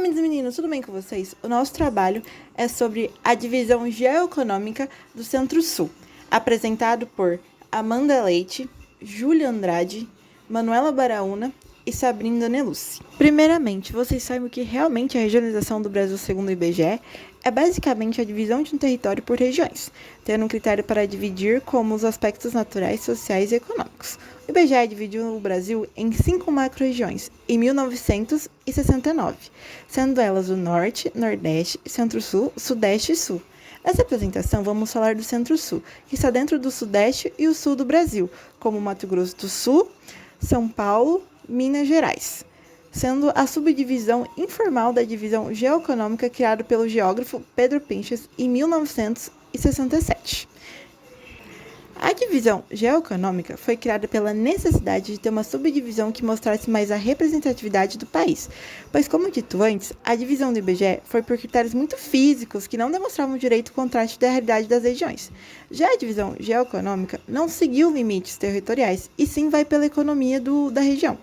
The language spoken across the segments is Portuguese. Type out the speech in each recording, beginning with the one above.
meninos e meninas, tudo bem com vocês? O nosso trabalho é sobre a divisão geoeconômica do Centro-Sul, apresentado por Amanda Leite, Júlia Andrade, Manuela Baraúna e Sabrina Nelucci. Primeiramente, vocês sabem o que realmente é a regionalização do Brasil segundo o IBGE? É basicamente a divisão de um território por regiões, tendo um critério para dividir como os aspectos naturais, sociais e econômicos. O IBGE dividiu o Brasil em 5 macro-regiões, em 1969, sendo elas o Norte, Nordeste, Centro-Sul, Sudeste e Sul. Nessa apresentação, vamos falar do Centro-Sul, que está dentro do Sudeste e o Sul do Brasil, como Mato Grosso do Sul, São Paulo, Minas Gerais, sendo a subdivisão informal da divisão geoeconômica criada pelo geógrafo Pedro Pinches em 1967. A divisão geoeconômica foi criada pela necessidade de ter uma subdivisão que mostrasse mais a representatividade do país, pois, como dito antes, a divisão do IBGE foi por critérios muito físicos que não demonstravam direito o contraste da realidade das regiões. Já a divisão geoeconômica não seguiu limites territoriais, e sim vai pela economia da região.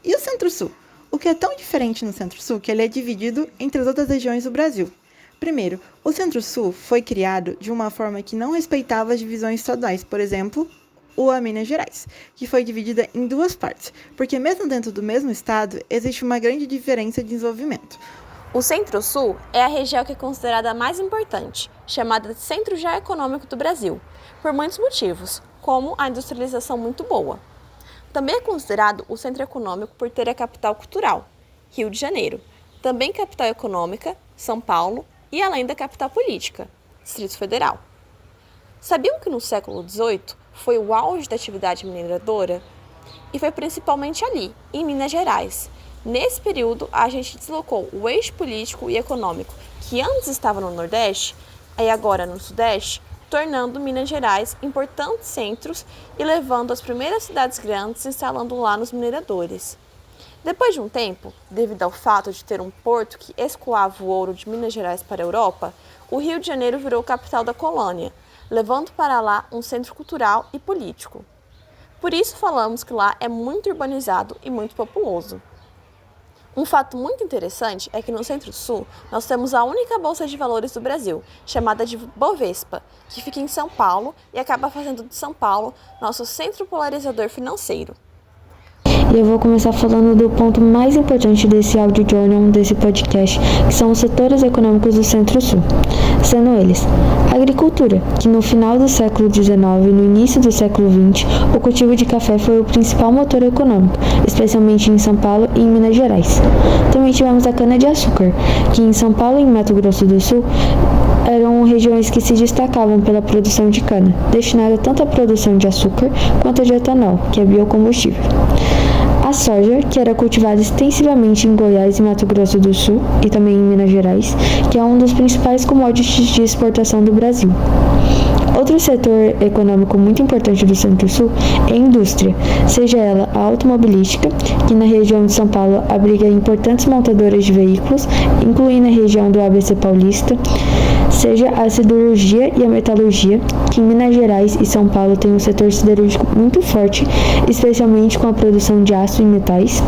E o Centro-Sul? O que é tão diferente no Centro-Sul que ele é dividido entre as outras regiões do Brasil? Primeiro, o Centro-Sul foi criado de uma forma que não respeitava as divisões estaduais, por exemplo, a Minas Gerais, que foi dividida em 2 partes, porque mesmo dentro do mesmo estado, existe uma grande diferença de desenvolvimento. O Centro-Sul é a região que é considerada a mais importante, chamada de Centro Geoeconômico do Brasil, por muitos motivos, como a industrialização muito boa. Também é considerado o centro econômico por ter a capital cultural, Rio de Janeiro, também capital econômica, São Paulo, e além da capital política, Distrito Federal. Sabiam que no século XVIII foi o auge da atividade mineradora? E foi principalmente ali, em Minas Gerais. Nesse período, a gente deslocou o eixo político e econômico, que antes estava no Nordeste, e agora no Sudeste, tornando Minas Gerais importantes centros e levando as primeiras cidades grandes, instalando lá nos mineradores. Depois de um tempo, devido ao fato de ter um porto que escoava o ouro de Minas Gerais para a Europa, o Rio de Janeiro virou capital da colônia, levando para lá um centro cultural e político. Por isso falamos que lá é muito urbanizado e muito populoso. Um fato muito interessante é que no Centro-Sul nós temos a única bolsa de valores do Brasil, chamada de Bovespa, que fica em São Paulo e acaba fazendo de São Paulo nosso centro polarizador financeiro. E eu vou começar falando do ponto mais importante desse audio journal, desse podcast, que são os setores econômicos do Centro-Sul, sendo eles a agricultura, que no final do século XIX e no início do século XX, o cultivo de café foi o principal motor econômico, especialmente em São Paulo e em Minas Gerais. Também tivemos a cana-de-açúcar, que em São Paulo e em Mato Grosso do Sul eram regiões que se destacavam pela produção de cana, destinada tanto à produção de açúcar quanto de etanol, que é biocombustível. A soja, que era cultivada extensivamente em Goiás e Mato Grosso do Sul, e também em Minas Gerais, que é um dos principais commodities de exportação do Brasil. Outro setor econômico muito importante do Centro-Sul é a indústria, seja ela a automobilística, que na região de São Paulo abriga importantes montadoras de veículos, incluindo a região do ABC Paulista, seja a siderurgia e a metalurgia, que em Minas Gerais e São Paulo tem um setor siderúrgico muito forte, especialmente com a produção de aço e metais.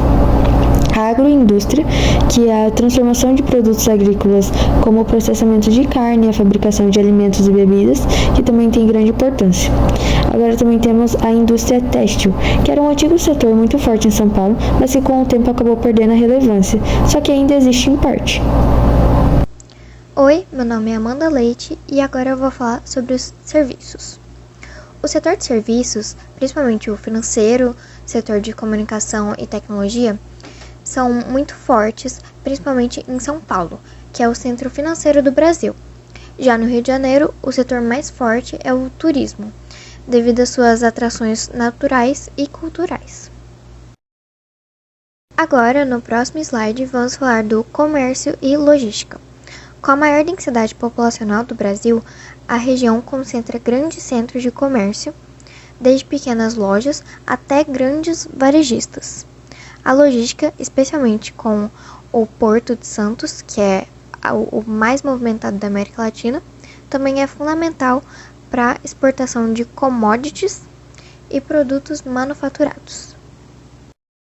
A agroindústria, que é a transformação de produtos agrícolas como o processamento de carne e a fabricação de alimentos e bebidas, que também tem grande importância. Agora também temos a indústria têxtil, que era um antigo setor muito forte em São Paulo, mas que com o tempo acabou perdendo a relevância, só que ainda existe em parte. Oi, meu nome é Amanda Leite e agora eu vou falar sobre os serviços. O setor de serviços, principalmente o financeiro, setor de comunicação e tecnologia, são muito fortes, principalmente em São Paulo, que é o centro financeiro do Brasil. Já no Rio de Janeiro, o setor mais forte é o turismo, devido às suas atrações naturais e culturais. Agora, no próximo slide, vamos falar do comércio e logística. Com a maior densidade populacional do Brasil, a região concentra grandes centros de comércio, desde pequenas lojas até grandes varejistas. A logística, especialmente com o Porto de Santos, que é o mais movimentado da América Latina, também é fundamental para a exportação de commodities e produtos manufaturados.